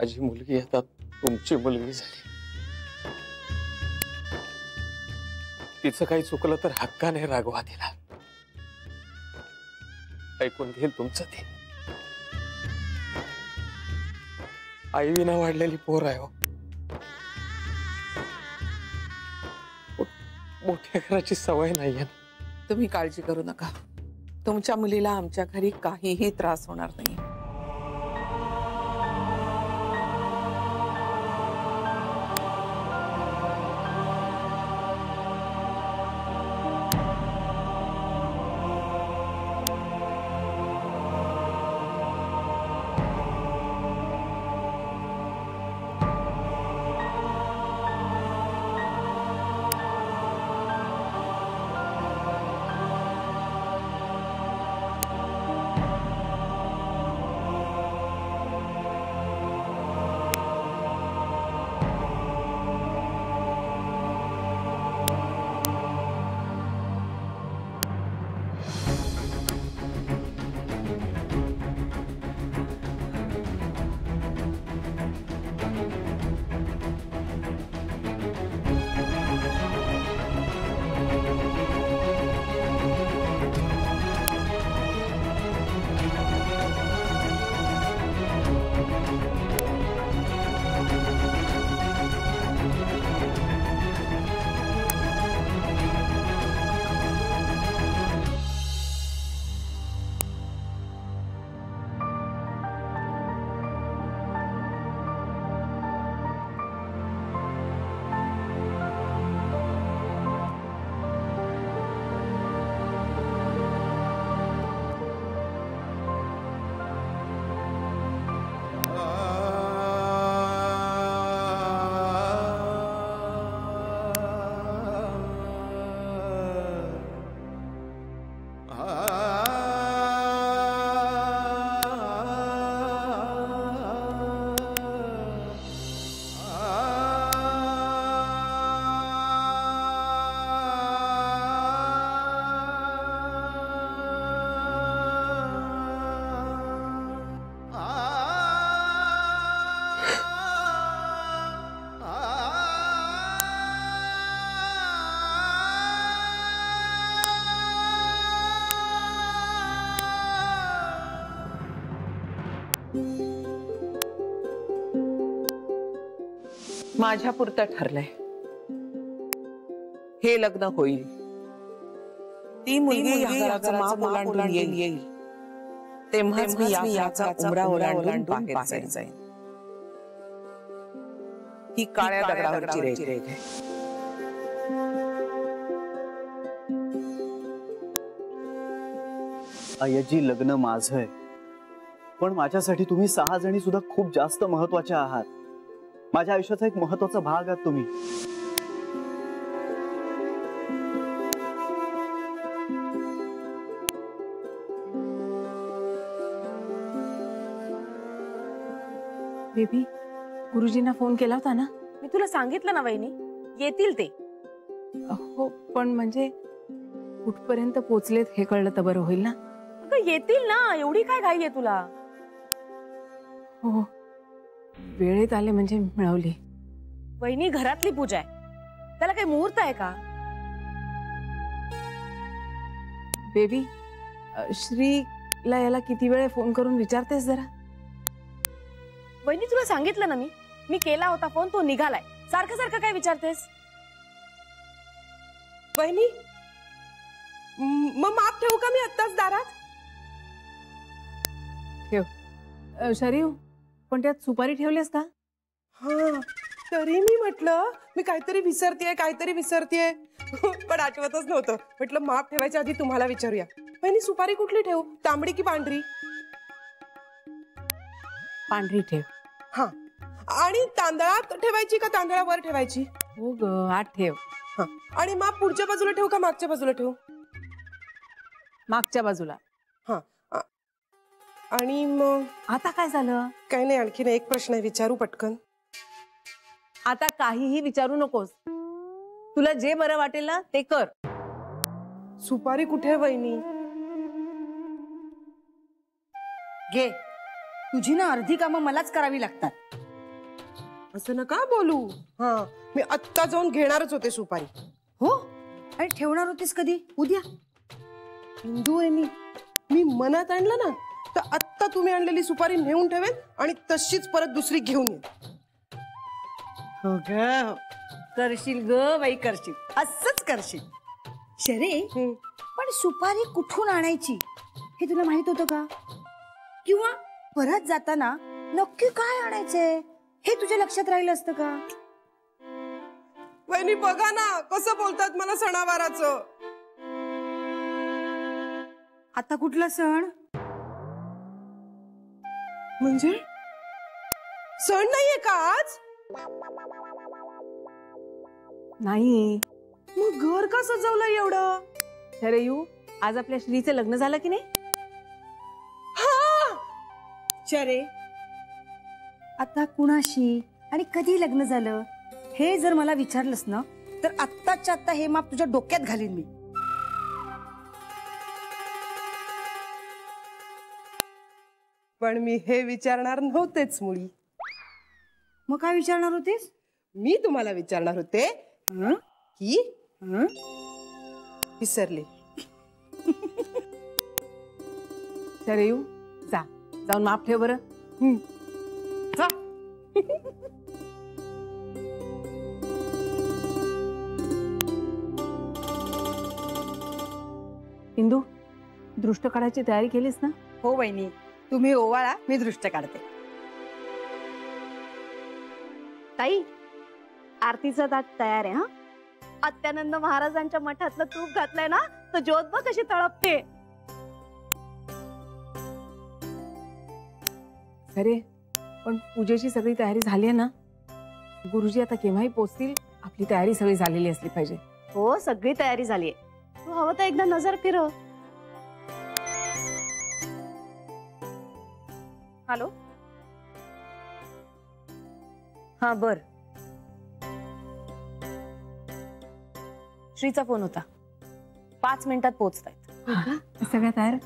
माझी मुलगी आता तुमची मुलगी झाली। तिचं काही चुकलं तर हक्काने रागवा तिला, ऐकून घेईल तुमचं ते। आई विना वाढलेली पोर आहे हो। मोठ्या घराची सवय नाहीये। तुम्ही काळजी करू नका, तुमच्या मुलीला आमच्या घरी काहीही त्रास होणार नाही। माझ्या पुरतं ठरलंय, हे लग्न होईल। ती मुलगी या घराचं माप ओलांडून येईल, तेव्हाच मी याचा उमरा ओलांडून बाहेर जाईन। ही काळ्या दगडावरची रेघ आहे। आयजी लग्न माझं आहे, पण माझ्यासाठी तुम्ही 6 जणी सुद्धा खूप जास्त महत्त्वाच्या आहात। माझ्या आयुष्याचा एक महत्त्वाचा भाग आहात तुम्ही। बेबी, गुरुजींना फोन केला होता ना? मी तुला सांगितलं ना वहिनी, येतील ते। हो, पण म्हणजे कुठपर्यंत पोहोचलेत हे कळलं तर बरं होईल ना? अगं येतील ना, एवढी काय घाई आहे तुला? हो, वेळेत आले म्हणजे मिळवली। वहिनी, घरातली पूजा आहे, त्याला काही मुहूर्त आहे का? बेबी, श्रीला याला किती वेळ फोन करून विचारतेस जरा? वहिनी तुला सांगितलं ना मी केला होता फोन, तो निघालाय। सारखं सारखं काय विचारतेस? वहिनी, मग माप ठेवू का मी आत्ताच दारात? ठेव। शरीव, पण त्यात सुपारी ठेवलेस का? हा, तरी मी म्हटलं मी काहीतरी विसरतेय पण आठवतच नव्हतं। म्हटलं माप ठेवायच्या आधी तुम्हाला विचारूया। वहिनी, सुपारी कुठली ठेवू, तांबडी की पांढरी? पांढरी ठेव। हा, आणि तांदळात ठेवायची का तांदळावर ठेवायची? हो ग, आत ठेव। हा, आणि माप पुढच्या बाजूला ठेवू का मागच्या बाजूला ठेवू? मागच्या बाजूला। हा, आणि मग आता काय झालं? काही नाही, आणखीन एक प्रश्न आहे, विचारू पटकन? आता काहीही विचारू नकोस, तुला जे बरं वाटेल ना ते कर। सुपारी कुठे आहे वहिनी? घे, तुझी ना अर्धी कामं मलाच करावी लागतात। असं नका बोलू. हा, मी आत्ता जाऊन घेणारच होते सुपारी. हो आणि ठेवणार होतीस कधी? उद्या? हिंदू आहे मी मनात आणलं ना तर आत्ता तुम्ही आणलेली सुपारी नेऊन ठेवेन आणि तशीच परत दुसरी घेऊन येईन. हो ग, करशील ग बाई, करशील, असंच करशील. शरे, पण सुपारी कुठून आणायची हे तुला माहित होतं का? किंवा परत जाताना नक्की काय आणायचंय हे तुझ्या लक्षात राहिलं असतं का? वहिनी बघा ना कसं बोलतात मला सणावाराचं. आता कुठला सण? म्हणजे सण नाहीये का आज? नाही मग घर का सजवलंय एवढं? शरयू, आज आपल्या श्रीचं लग्न झालं की नाही? शरे, आता कुणाशी आणि कधी लग्न झालं हे जर मला विचारलंस ना तर आत्ताच्या आत्ता हे माप तुझ्या डोक्यात घालीन मी. पण मी हे विचारणार नव्हतेच मुळी. मग काय विचारणार होतीस? मी तुम्हाला विचारणार होते की विसरले. शरयू, जाऊन माप ठेव बरं. जा. इंदू, दृष्ट काढायची तयारी केलीस ना? हो वहिनी, तुम्ही ओवाळा, मी दृष्ट काढते. ताई, आरतीचा ताट तयार आहे. हा, अत्यानंद महाराजांच्या मठातलं तूप घातलंय ना तर ज्योत बघ कशी तळपते. अरे पण पूजेची सगळी तयारी झाली आहे ना? गुरुजी आता केव्हाही पोचतील, आपली तयारी सगळी झालेली असली पाहिजे. हो, सगळी तयारी झालीये. तू हवं तर एकदा नजर फिरव. हॅलो, हा बर. श्रीचा फोन होता. 5 मिनिटात पोहोचतायत. सगळ्या तयार.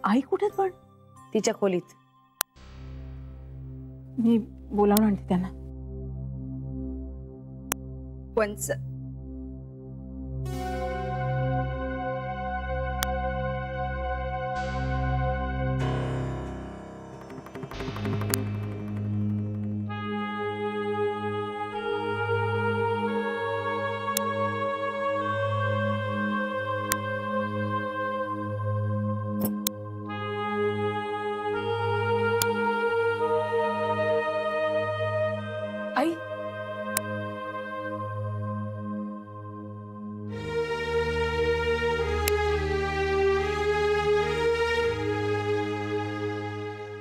आई कुठे पण? तिच्या खोलीत. मी बोलावून आणते त्यांना. पंच, आई,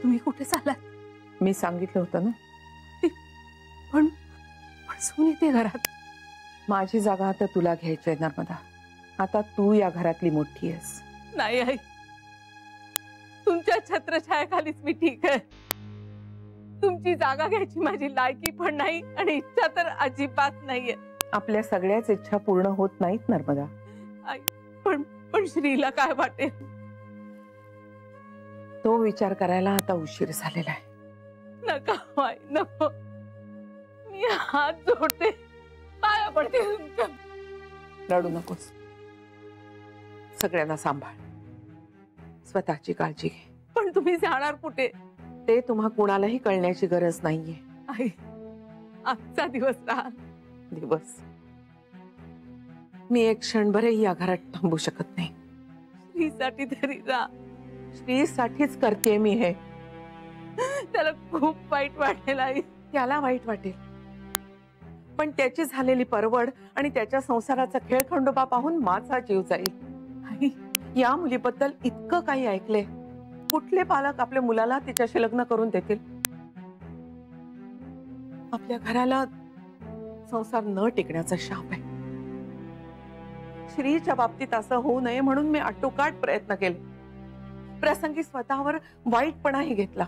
तुम्ही कुठे चालात? मी सांगितलं होतं ना, पण सून येते घरात. माझी जागा आता तुला घ्यायची आहे नर्मदा. आता तू या घरातली मोठी आहेस. नाही आई, तुमच्या छत्रछायाखालीच मी ठीक आहे. तुमची जागा घ्यायची माझी लायकी पण नाही आणि इच्छा तर अजिबात नाहीये. आपल्या सगळ्याच इच्छा पूर्ण होत नाहीत नर्मदा. आई, पण श्रीला काय वाटेल? तो विचार करायला आता उशीर झालेला आहे. नका आई, नको. मी हात जोडते, पाया पडते तुमच्या. रडू नकोस. सगळ्यांना सांभाळ, स्वतःची काळजी घे. पण तुम्ही जाणार कुठे? ते तुम्हा कुणालाही कळण्याची गरज नाहीये. आई, आजचा दिवस राहा. दिवस मी एक क्षणभरही या घरात थांबू शकत नाही. श्रीसाठी तरी राहा. श्रीसाठीच करते मी हे. त्याला खूप वाईट वाटेल आई. त्याला वाईट वाटेल, पण त्याची झालेली परवड आणि त्याच्या संसाराचा खेळखंडोबा पाहून माझा जीव जाईल. आई, या मुलीबद्दल इतकं काही ऐकले. कुठले पालक आपल्या मुलाला तिच्याशी लग्न करून देतील? आपल्या घराला संसार न टिकण्याचा शाप आहे. श्रीच्या बाबतीत असं होऊ नये म्हणून मी आटोकाट प्रयत्न केले. प्रसंगी स्वतःवर वाईटपणाही घेतला.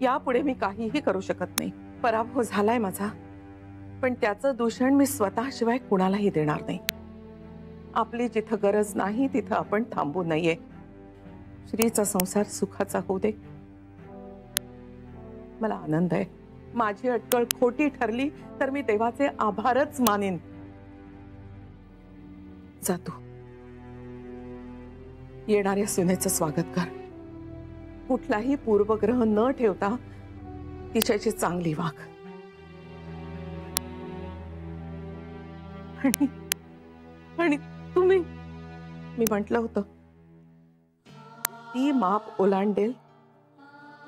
यापुढे मी काहीही करू शकत नाही. पराभव झालाय माझा, पण त्याचं दूषण मी स्वतःशिवाय कुणालाही देणार नाही. आपली जिथं गरज नाही तिथं आपण थांबू नये. श्रीचा संसार सुखाचा होऊ दे. मला आनंद आहे. माझी अटकळ खोटी ठरली तर मी देवाचे आभारच मानेन. जा तू, येणाऱ्या सुनेचं स्वागत कर. कुठलाही पूर्वग्रह न ठेवता तिच्याची चांगली वाग. आणि तुम्ही, मी म्हटलं होतं ती माप ओलांडेल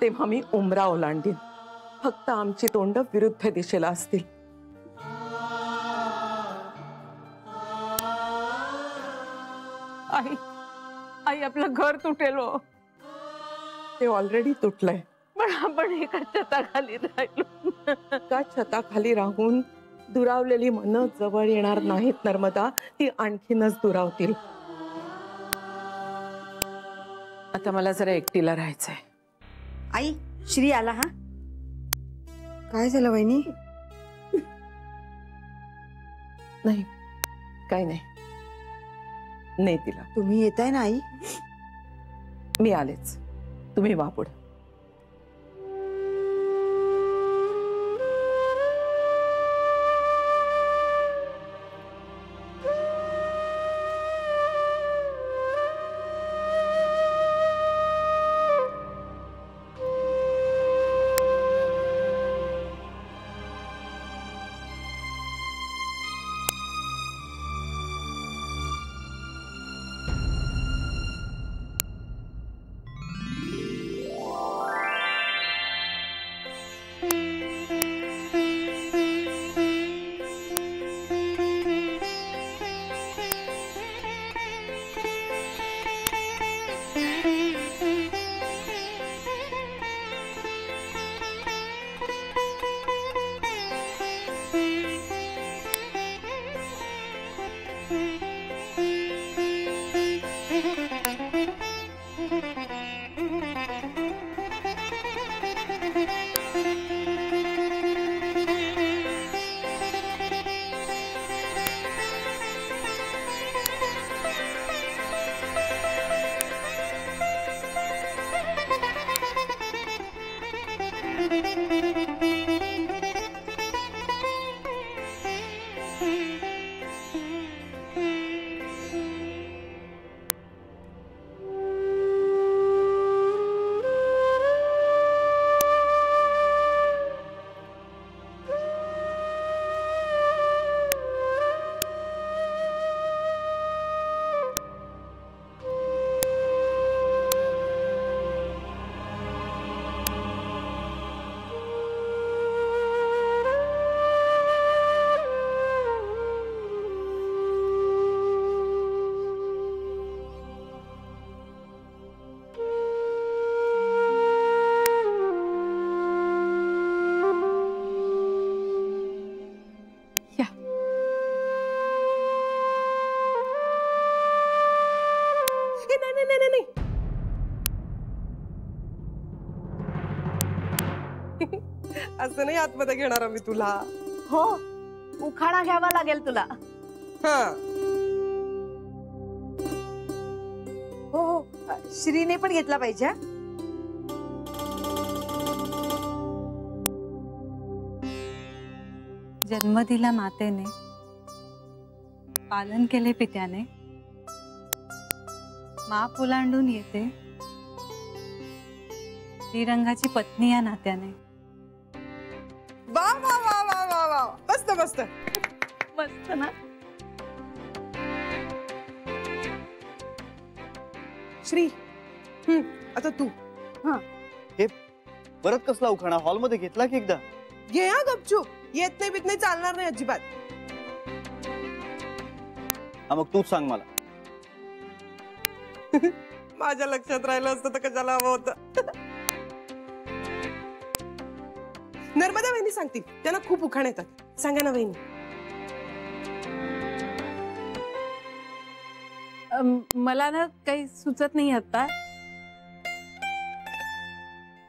तेव्हा मी उमरा ओलांडीन. फक्त आमची तोंड विरुद्ध दिशेला असतील. आई आई आपलं घर तुटेल हो. ते ऑलरेडी तुटलंय. पण आपण एका छताखाली राहिलो. का छताखाली राहून दुरावलेली मनं जवळ येणार नाहीत नर्मदा, ती आणखीनच दुरावतील. आता मला जरा एकटीला राहायचंय. आई, श्री आला. हा काय झालं वहिनी? नाही, काही नाही. नाही तिला. तुम्ही येताय ना आई? मी आलेच, तुम्ही वा पुढे. असं नाही आतमध्ये घेणार आम्ही तुला. हो, उखाणा घ्यावा लागेल तुला. हा हो हो, श्रीने पण घेतला पाहिजे. जन्म दिला मातेने, पालन केले पित्याने, माप ओलांडून येते श्रीरंगाची पत्नी या नात्याने. वा वा वा वा वा वा, मस्त मस्त मस्त ना. श्री. आता तू. हे परत कसला उखाणा? हॉलमध्ये घेतला की एकदा? घे हा गपचूप. येत नाही बीत नाही चालणार नाही अजिबात. हा मग तूच सांग मला. माझ्या लक्षात राहिलं असतं तर कशाला हवं होतं. नर्मदा वहिनी सांगतील, त्यांना खूप उखाण येतात. सांगा ना वहिनी. मला ना काही सुचत नाही आता.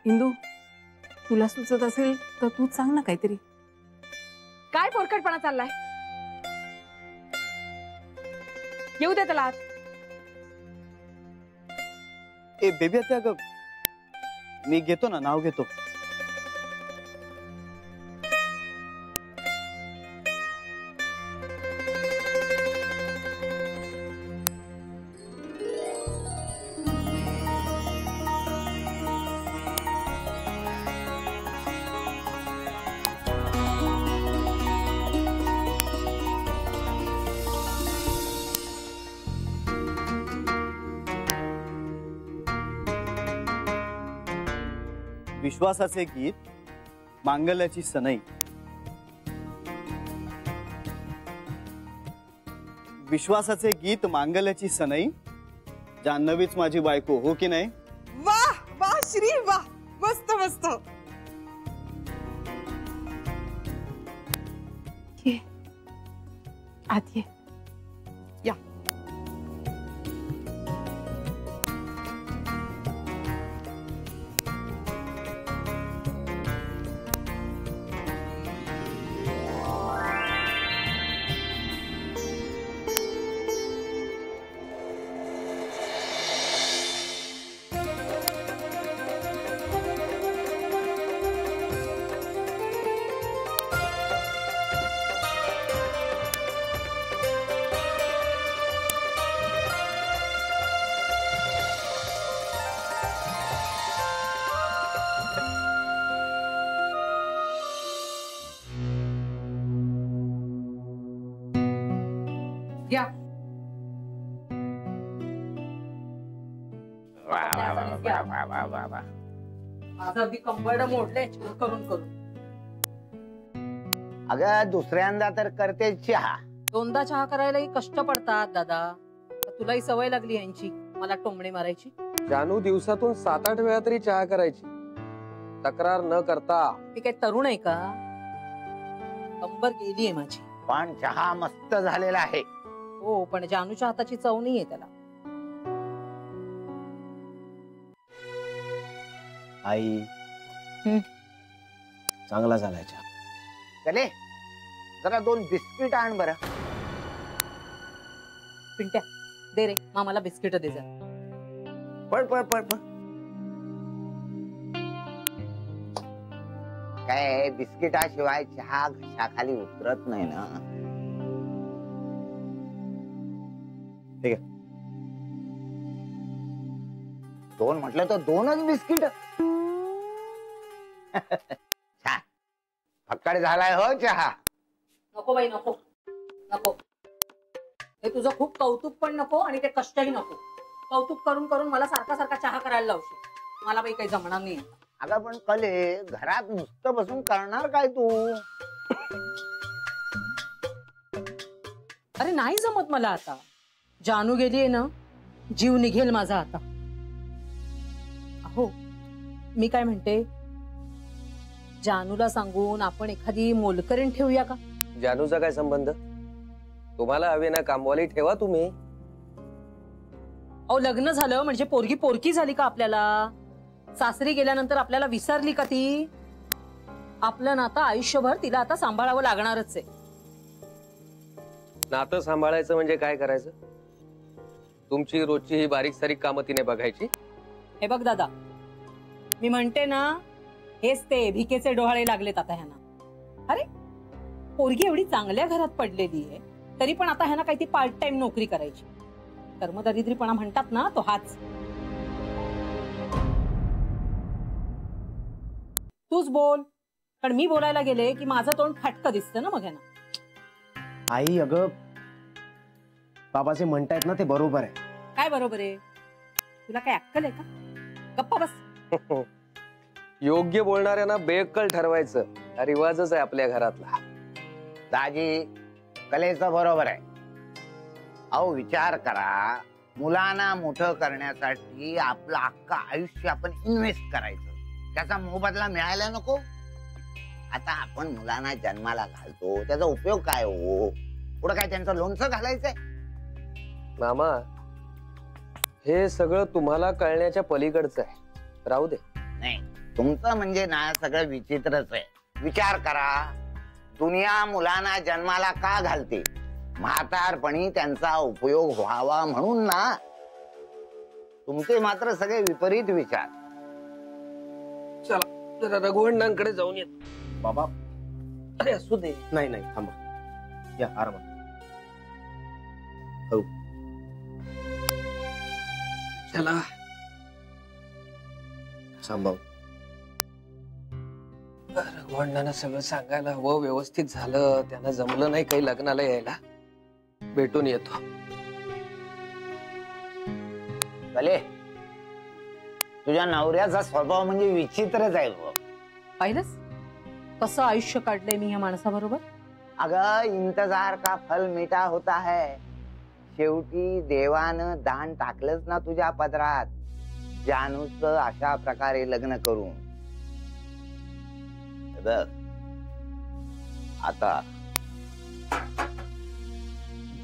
इंदू, तुला सुचत असेल तर तूच सांग ना काहीतरी. काय पोरकटपणा चाललाय? येऊ दे त्याला आत. ए बेबी, आता अगं मी घेतो ना, नाव घेतो. विश्वासाचे गीत मांगल्याची सनई. विश्वासाचे गीत मांगल्याची सनई, जान्हवीच माझी बायको, हो की नाही? वाह वाह श्री वाह, मस्त मस्त. ये आत ये. या. या. माझं अगदी कंबरड मोडलंय करून करून. अगं दुसऱ्यांदा तर करते चहा. दोनदा चहा करायलाही कष्ट पडतात दादा. तुलाही सवय लागली यांची मला टोमणे मारायची. जानू दिवसातून 7-8 वेळा तरी चहा करायची, तक्रार न करता. मी काय तरुण आहे का? कंबर गेलीये माझी. पण चहा मस्त झालेला आहे. हो पण जानूच्या हाताची चव नाहीये त्याला. आई चांगला झालाय चहा. चले जरा 2 बिस्किट आण बरं. पिंट्या दे रे मामाला बिस्किट दे जा. पळ पळ पळ पळ. काय बिस्किटाशिवाय चहा घशाखाली उतरत नाही ना. ठीक आहे. 2 म्हटलं तर 2च बिस्किट. छान फक्कड झालाय हो चहा. नको बाई नको नको. हे तुझं खूप कौतुक पण नको आणि ते कष्टही नको. कौतुक करून करून मला सारखा सारखा चहा करायला लावशील. मला बाई काही जमणार नाही. अगं पण कले घरात नुसतं बसून करणार काय तू? अरे नाही जमत मला आता. जानू गेलीये ना, जीव निघेल माझा आता. अहो मी काय म्हणते, जानूला सांगून आपण एखादी मोलकरीण ठेवूया का? जानूचा काय संबंध? तुम्हाला हवे ना कामवाली ठेवा तुम्ही. अहो लग्न झालं म्हणजे पोरगी पोरकी झाली का आपल्याला? सासरी गेल्यानंतर आपल्याला विसरली का ती? आपलं नातं आयुष्यभर तिला आता सांभाळावं लागणारच आहे. नातं सांभाळायचं म्हणजे काय करायचं? तुमची रोजची ही बारीक सारीक कामं तिने बघायची. हे बघ दादा, मी म्हणते ना, हेच ते भिकेचे डोहाळे लागलेत आता ह्यांना. अरे पोरगी एवढी चांगल्या घरात पडलेली आहे, तरी पण आता ह्यांना काही ती पार्ट टाइम नोकरी करायची. कर्मदरिद्रीपणा म्हणतात ना, तो हाच. तूच बोल, कारण मी बोलायला गेले की माझं तोंड फाटकं दिसतं ना मग ह्यांना. आई अगं बाबाचे म्हणतायत ना ते बरोबर आहे. काय बरोबर आहे? तुला काय अक्कल आहे का? गप्पा बस. योग्य बोलणाऱ्यांना बेअक्कल ठरवायचं हा रिवाजच आहे आपल्या घरातला. दाजी कलेचं बरोबर आहे. अहो विचार करा, मुलांना मोठं करण्यासाठी आपलं अख्खं आयुष्य आपण इन्व्हेस्ट करायचं, त्याचा मोबदला मिळायला नको. आता आपण मुलांना जन्माला घालतो, त्याचा उपयोग काय हो? पुढे काय त्यांचं लोणचं घालायचंय? मामा हे सगळं तुम्हाला कळण्याच्या पलीकडचं आहे. राहू दे. नाही, तुमचं म्हणजे ना सगळं विचित्रच आहे. विचार करा, दुनिया मुलांना जन्माला का घालते? म्हातारपणी त्यांचा उपयोग व्हावा म्हणून ना. तुमचे मात्र सगळे विपरीत विचार. चला जरा रघुवंडांकडे जाऊन येत. बाबा अरे असू दे. नाही नाही थांबा, या आरामात. हो चला सांभाळ. रघुवंडांना सगळं सांगायला हवं. व्यवस्थित झालं, त्यांना जमलं नाही काही लग्नाला यायला. भेटून येतो. भले तुझ्या नवऱ्याचा स्वभाव म्हणजे विचित्रच आहे बघ. पाहिलंस कसं आयुष्य काढलंय मी या माणसाबरोबर. अगं इंतजार का फल मीठा होता है. शेवटी देवानं दान टाकलंच ना तुझ्या पदरात, जानूच अशा प्रकारे लग्न करून. बघ आता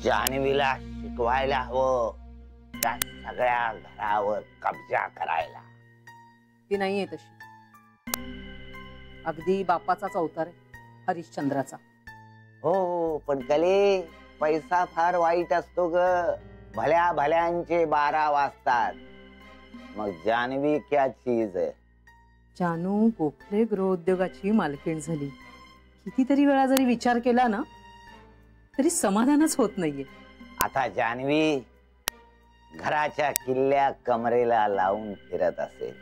जान्हवीला शिकवायला हवं त्या सगळ्या घरावर कब्जा करायला. ती नाहीये तशी. अगदी बापाचाच अवतार आहे, हरिश्चंद्राचा. हो पण कले पैसा फार वाईट असतो ग. भल्या भल्यांचे 12 वाजतात. मग जान्हवी क्या चीज आहे. जानू गोखले गृहोद्योगाची मालकीण झाली. कितीतरी वेळा जरी विचार केला ना तरी समाधानच होत नाहीये. आता जान्हवी घराच्या किल्ल्या कमरेला लावून फिरत असेल.